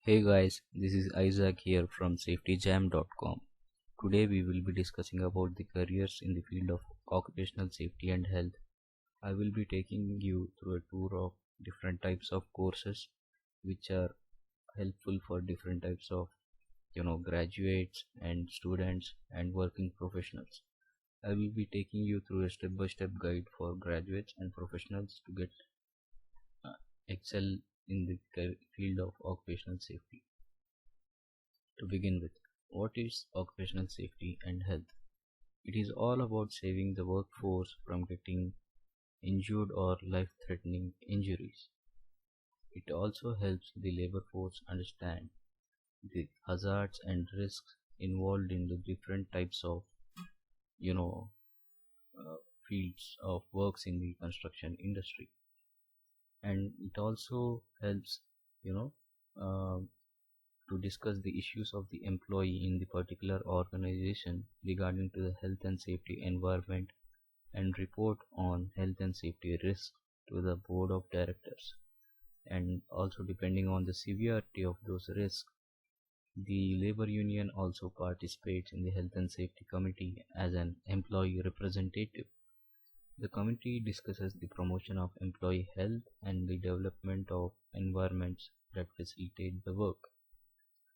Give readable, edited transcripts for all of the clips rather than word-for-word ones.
Hey guys, this is Isaac here from safetyjam.com. Today we will be discussing about the careers in the field of occupational safety and health. I will be taking you through a tour of different types of courses which are helpful for different types of graduates and students and working professionals. I will be taking you through a step-by-step guide for graduates and professionals to get excel in the field of occupational safety. To begin with, what is occupational safety and health? It is all about saving the workforce from getting injured or life threatening injuries. It also helps the labor force understand the hazards and risks involved in the different types of you know uh, fields of works in the construction industry, and it also helps you know uh, to discuss the issues of the employee in the particular organization regarding to the health and safety environment and report on health and safety risks to the board of directors. And also, depending on the severity of those risks, the labor union also participates in the health and safety committee as an employee representative. The committee discusses the promotion of employee health and the development of environments that facilitate the work.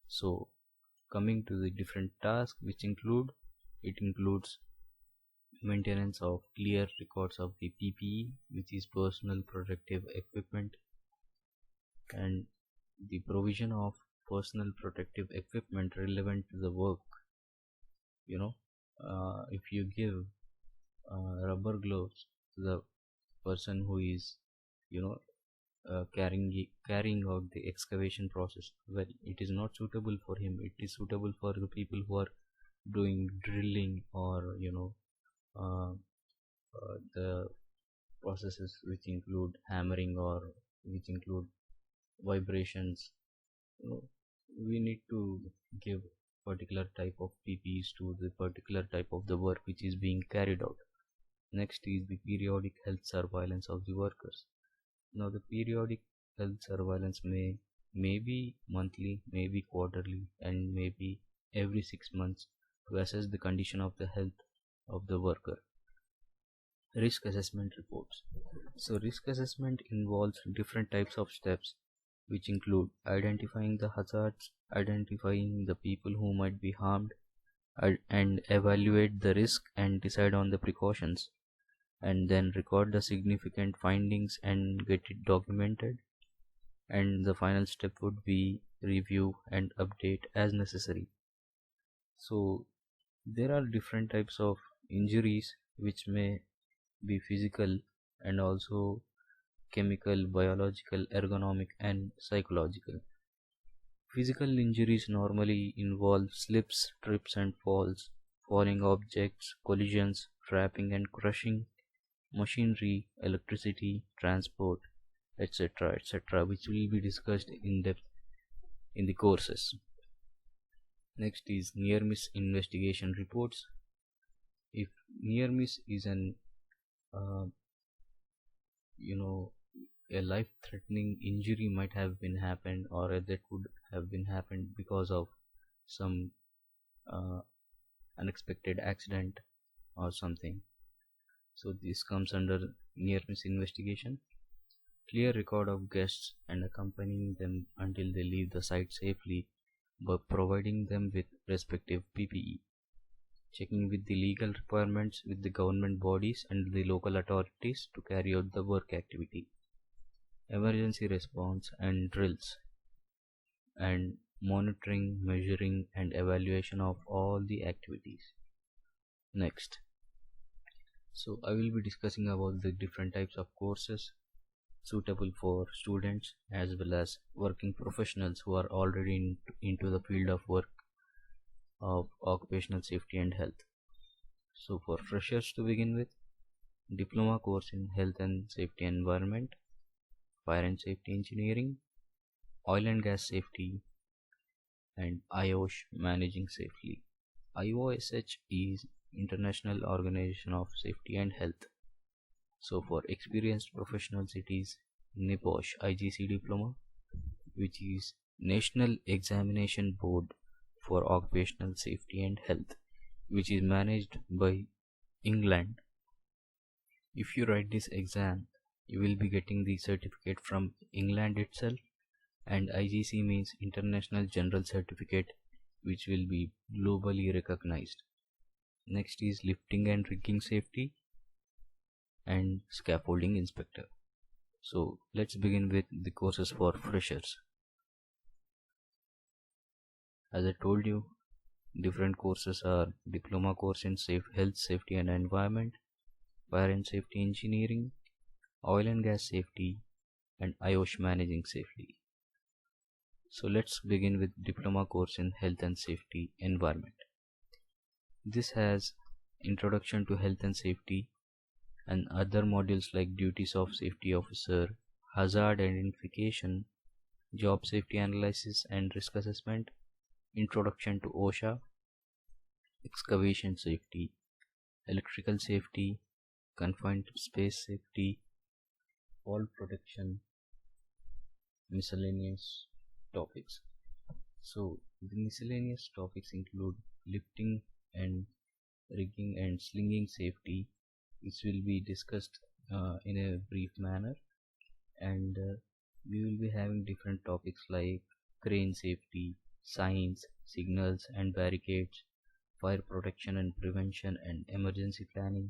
So, coming to the different tasks which includes maintenance of clear records of the PPE, which is personal protective equipment, and the provision of personal protective equipment relevant to the work. If you give rubber gloves to the person who is, you know, carrying out the excavation process, well, it is not suitable for him. It is suitable for the people who are doing drilling or the processes which include hammering or which include vibrations. you know, we need to give particular type of PPEs to the particular type of the work which is being carried out. Next is the periodic health surveillance of the workers. Now the periodic health surveillance may be monthly, maybe quarterly, and maybe every 6 months to assess the condition of the health of the worker. Risk assessment reports. So risk assessment involves different types of steps which include identifying the hazards, identifying the people who might be harmed, and evaluate the risk and decide on the precautions, and then record the significant findings and get it documented. And the final step would be review and update as necessary. So there are different types of injuries which may be physical and also chemical, biological, ergonomic, and psychological. Physical injuries normally involve slips, trips, and falls, falling objects, collisions, trapping and crushing, machinery, electricity, transport, etc., which will be discussed in depth in the courses. Next is near miss investigation reports. If near miss is an uh, you know a life threatening injury might have been happened, or that would have been happened because of some uh, unexpected accident or something, so this comes under near miss investigation. Clear record of guests and accompanying them until they leave the site safely by providing them with respective PPE. Checking with the legal requirements with the government bodies and the local authorities to carry out the work activity. Emergency response and drills, and monitoring, measuring, and evaluation of all the activities. Next, so I will be discussing about the different types of courses suitable for students as well as working professionals who are already into the field of work of occupational safety and health. So for freshers, to begin with, diploma course in health and safety environment, fire and safety engineering, oil and gas safety, and IOSH managing safely. IOSH is International Organization of Safety and Health. So for experienced professionals, it is NIPOSH IGC diploma, which is National Examination Board for Occupational Safety and Health, which is managed by England. If you write this exam, you will be getting the certificate from England itself, and IGC means International General Certificate, which will be globally recognized. Next is Lifting and Rigging Safety and Scaffolding Inspector. So let's begin with the courses for freshers. As I told you, different courses are Diploma course in Health, Safety and Environment, Fire and Safety Engineering, Oil and Gas Safety, and IOSH Managing Safety. So let's begin with Diploma course in Health and Safety Environment. This has Introduction to Health and Safety and other modules like Duties of Safety Officer, Hazard Identification, Job Safety Analysis and Risk Assessment, Introduction to OSHA, Excavation Safety, Electrical Safety, Confined Space Safety, Fall Protection, miscellaneous topics. So the miscellaneous topics include lifting and rigging and slinging safety, which will be discussed in a brief manner, and we will be having different topics like crane safety, signs, signals and barricades, fire protection and prevention and emergency planning,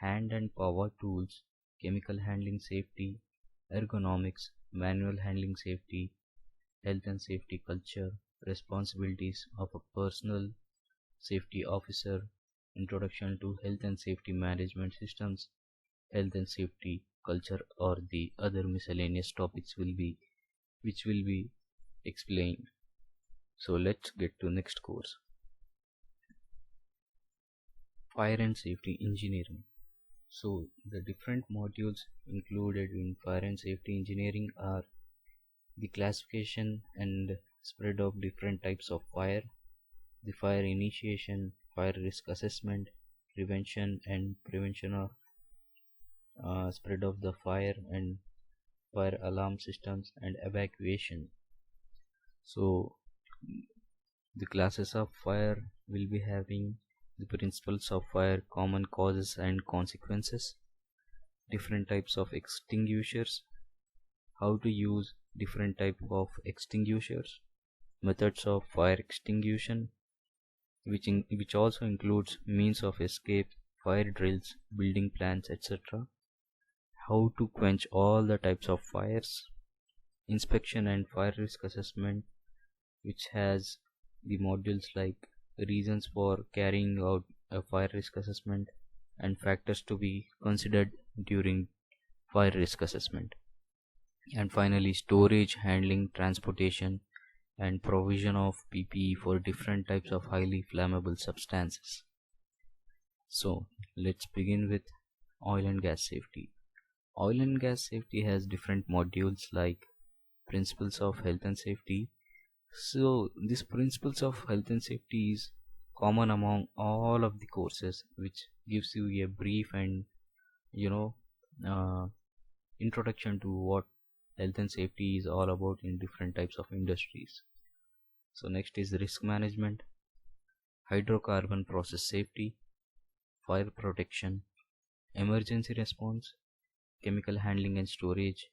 hand and power tools, chemical handling safety, ergonomics, manual handling safety, health and safety culture, responsibilities of a personal safety officer, introduction to health and safety management systems, health and safety culture, or the other miscellaneous topics which will be explained. So let's get to next course. Fire and Safety Engineering. So the different modules included in Fire and Safety Engineering are the classification and spread of different types of fire, the fire initiation, fire risk assessment, prevention and prevention of spread of the fire, and fire alarm systems and evacuation. So the classes of fire will be having the principles of fire, common causes and consequences, different types of extinguishers, how to use different type of extinguishers, methods of fire extinguishing, which also includes means of escape, fire drills, building plans, etc., how to quench all the types of fires, inspection and fire risk assessment, which has the modules like reasons for carrying out a fire risk assessment and factors to be considered during fire risk assessment, and finally storage, handling, transportation and provision of PPE for different types of highly flammable substances. So let's begin with oil and gas safety. Oil and gas safety has different modules like principles of health and safety. So these principles of health and safety is common among all of the courses, which gives you a brief and introduction to what health and safety is all about in different types of industries. So next is risk management, hydrocarbon process safety, fire protection, emergency response, chemical handling and storage,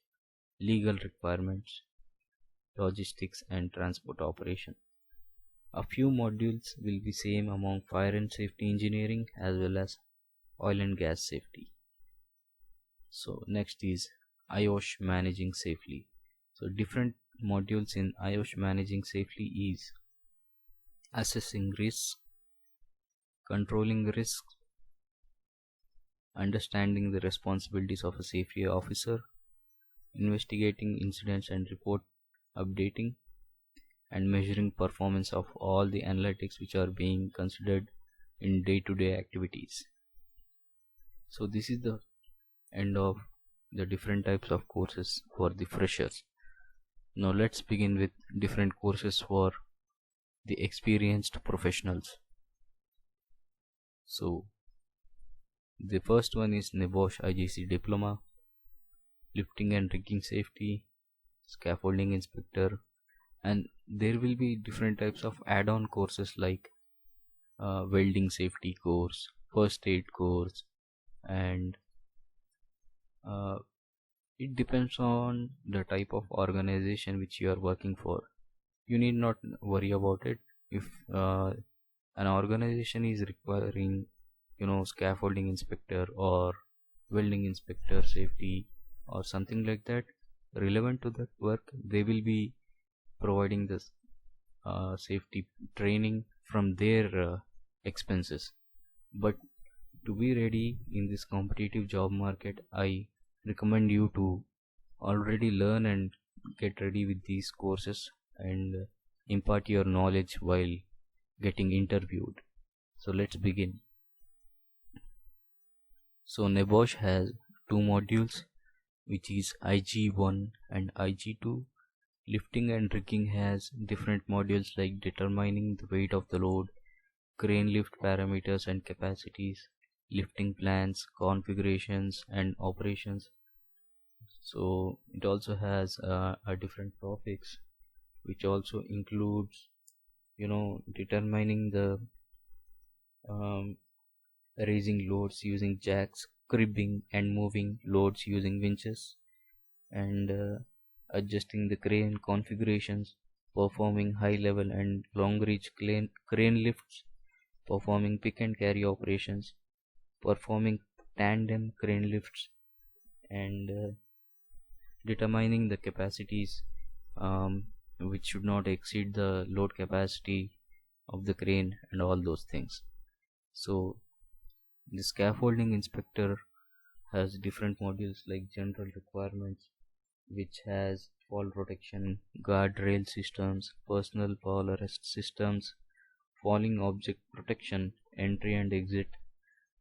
legal requirements, logistics and transport operation. A few modules will be same among fire and safety engineering as well as oil and gas safety. So next is IOSH managing safely. So different modules in IOSH managing safely is assessing risks, controlling risks, understanding the responsibilities of a safety officer, investigating incidents and report updating, and measuring performance of all the analytics which are being considered in day-to-day activities. So this is the end of the different types of courses for the freshers. Now let's begin with different courses for the experienced professionals. So the first one is NEBOSH IGC Diploma, Lifting and Rigging Safety, Scaffolding Inspector, and there will be different types of add-on courses like welding safety course, first aid course, and uh, it depends on the type of organization which you are working for. You need not worry about it. If an organization is requiring, scaffolding inspector or welding inspector safety or something like that relevant to that work, they will be providing this safety training from their expenses. But to be ready in this competitive job market, I recommend you to already learn and get ready with these courses and impart your knowledge while getting interviewed. So let's begin. So NEBOSH has two modules, which is IG1 and IG2. Lifting and rigging has different modules like determining the weight of the load, crane lift parameters and capacities, lifting plans, configurations and operations. So it also has a different topics, which also includes, determining the um, raising loads using jacks, cribbing and moving loads using winches, and adjusting the crane configurations, performing high level and long reach crane lifts, performing pick and carry operations, performing tandem crane lifts, and determining the capacities, which should not exceed the load capacity of the crane, and all those things. So the scaffolding inspector has different modules like general requirements, which has fall protection, guardrail systems, personal fall arrest systems, falling object protection, entry and exit,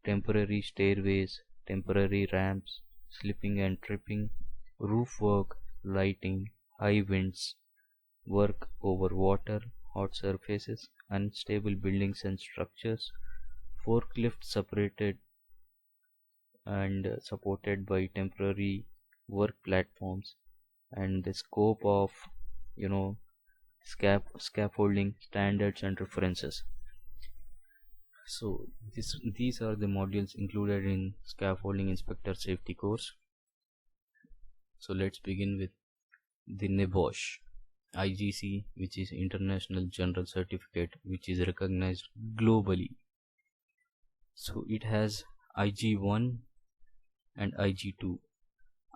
temporary stairways, temporary ramps, slipping and tripping, roof work, lighting, high winds, work over water, hot surfaces, unstable buildings and structures, forklift separated and supported by temporary work platforms, and the scope of, you know scaffolding standards and references. So these are the modules included in scaffolding inspector safety course. So let's begin with the NEBOSH IGC, which is International General Certificate, which is recognized globally. So it has IG1 and IG2.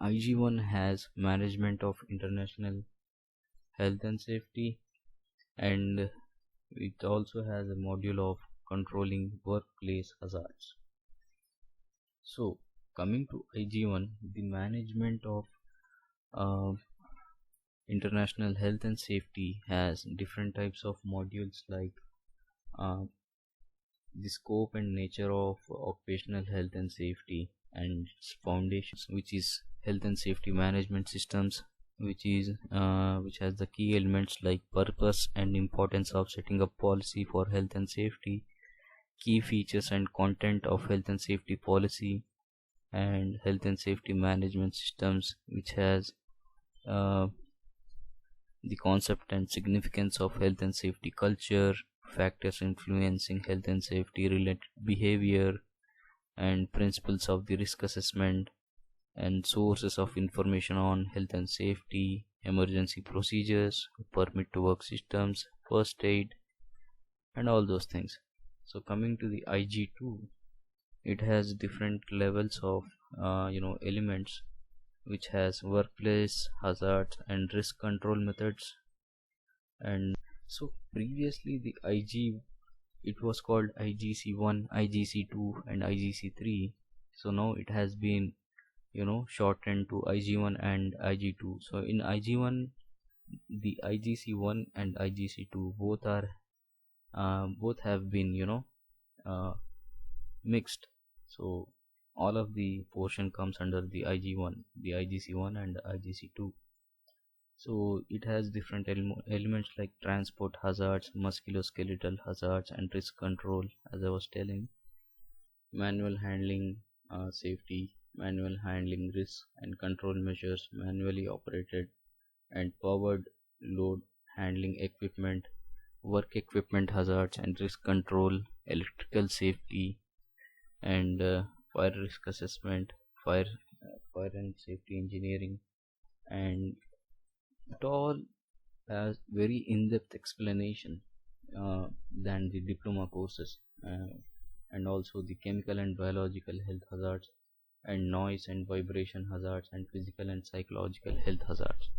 IG1 has management of international health and safety, and it also has a module of controlling workplace hazards. So coming to IG1, the management of uh, international health and safety has different types of modules like uh, the scope and nature of occupational health and safety and its foundations, which is health and safety management systems, which has the key elements like purpose and importance of setting up policy for health and safety, key features and content of health and safety policy, and health and safety management systems, which has uh, the concept and significance of health and safety culture, factors influencing health and safety related behavior, and principles of the risk assessment, and sources of information on health and safety, emergency procedures, permit to work systems, first aid, and all those things. So coming to the IG2, it has different levels of elements, which has workplace hazards and risk control methods. And so previously the IG, it was called IGC1, IGC2 and IGC3. So now it has been shortened to IG1 and IG2. So in IG1, the IGC1 and IGC2 both have been uh, mixed. So all of the portion comes under the IG1, the IGC1 and the IGC2. So it has different elements like transport hazards, musculoskeletal hazards, and risk control, as I was telling, manual handling safety, manual handling risks and control measures, manually operated and powered load handling equipment, work equipment hazards and risk control, electrical safety, and fire risk assessment, fire fire and safety engineering, and it all has very in-depth explanation than the diploma courses, and also the chemical and biological health hazards, and noise and vibration hazards, and physical and psychological health hazards.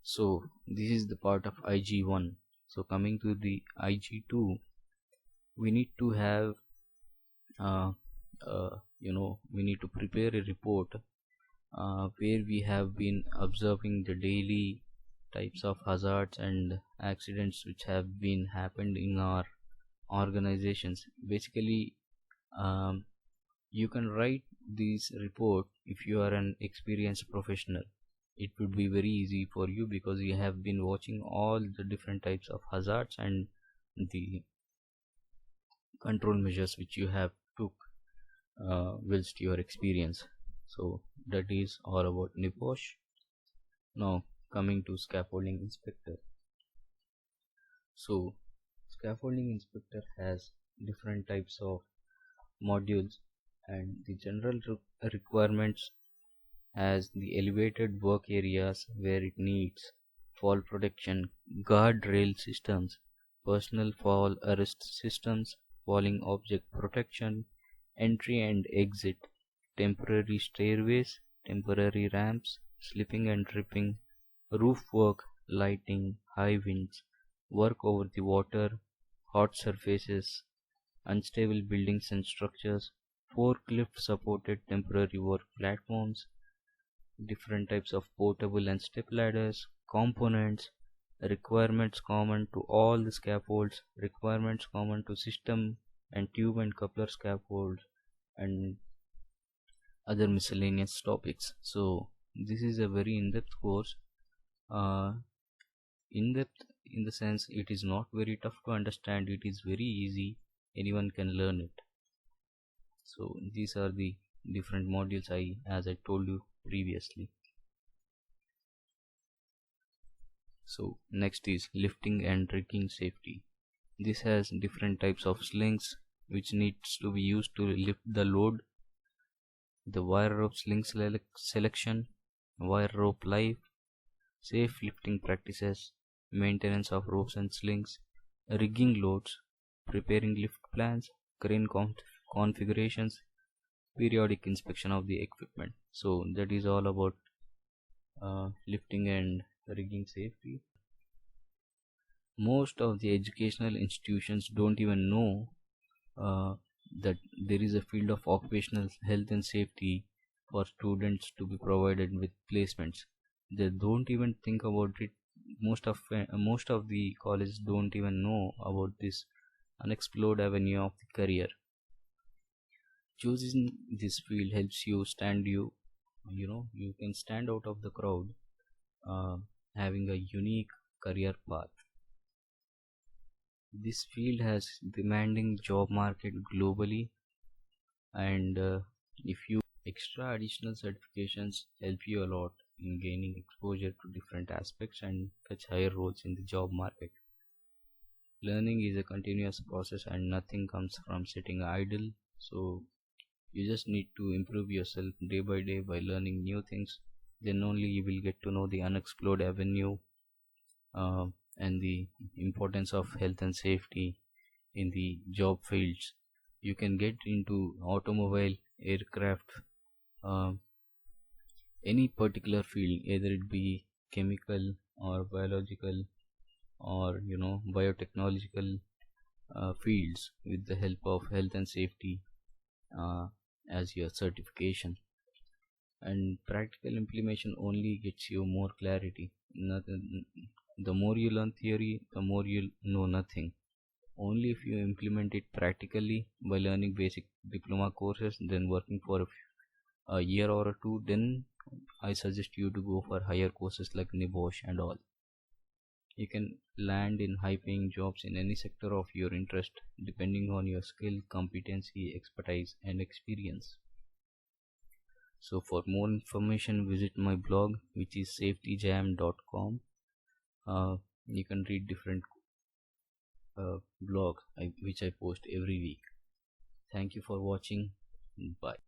So this is the part of IG1. So coming to the IG2, we need to have uh, we need to prepare a report where we have been observing the daily types of hazards and accidents which have been happened in our organizations. Basically, um, you can write this report if you are an experienced professional. It would be very easy for you because you have been watching all the different types of hazards and the control measures which you have took whilst your experience. So that is all about NIPOSH. Now coming to scaffolding inspector. So scaffolding inspector has different types of modules, and the general requirements has the elevated work areas where it needs fall protection, guardrail systems, personal fall arrest systems, falling object protection, entry and exit, temporary stairways, temporary ramps, slipping and tripping, roof work, lighting, high winds, work over the water, hot surfaces, unstable buildings and structures, forklift supported temporary work platforms, different types of portable and step ladders, components, requirements common to all the scaffolds, requirements common to system and tube and coupler scaffolds, and other miscellaneous topics. So this is a very in-depth course. Uh, in-depth in the sense it is not very tough to understand. It is very easy. Anyone can learn it. So these are the different modules as I told you previously. So next is lifting and rigging safety. This has different types of slings which needs to be used to lift the load, the wire rope sling selection, wire rope life, safe lifting practices, maintenance of ropes and slings, rigging loads, preparing lift plans, crane configurations, periodic inspection of the equipment. So that is all about lifting and rigging safety. Most of the educational institutions don't even know uh, that there is a field of occupational health and safety for students to be provided with placements. They don't even think about it. Most of the colleges don't even know about this unexplored avenue of the career. Choosing this field helps you you can stand out of the crowd, uh, having a unique career path. This field has demanding job market globally, and if you extra additional certifications help you a lot in gaining exposure to different aspects and fetch higher roles in the job market. Learning is a continuous process and nothing comes from sitting idle. So you just need to improve yourself day by day by learning new things. Then only you will get to know the unexplored avenue, uh, and the importance of health and safety in the job fields. You can get into automobile, aircraft, uh, any particular field, either it be chemical or biological or biotechnological fields, with the help of health and safety uh, as your certification. And practical implementation only gets you more clarity. Nothing, the more you learn theory, the more you know nothing. Only if you implement it practically by learning basic diploma courses, then working for a year or two, then I suggest you to go for higher courses like NIBOSH and all. You can land in high paying jobs in any sector of your interest depending on your skill, competency, expertise, and experience. So for more information, visit my blog, which is safetyjam.com. You can read different blogs which I post every week. Thank you for watching. Bye.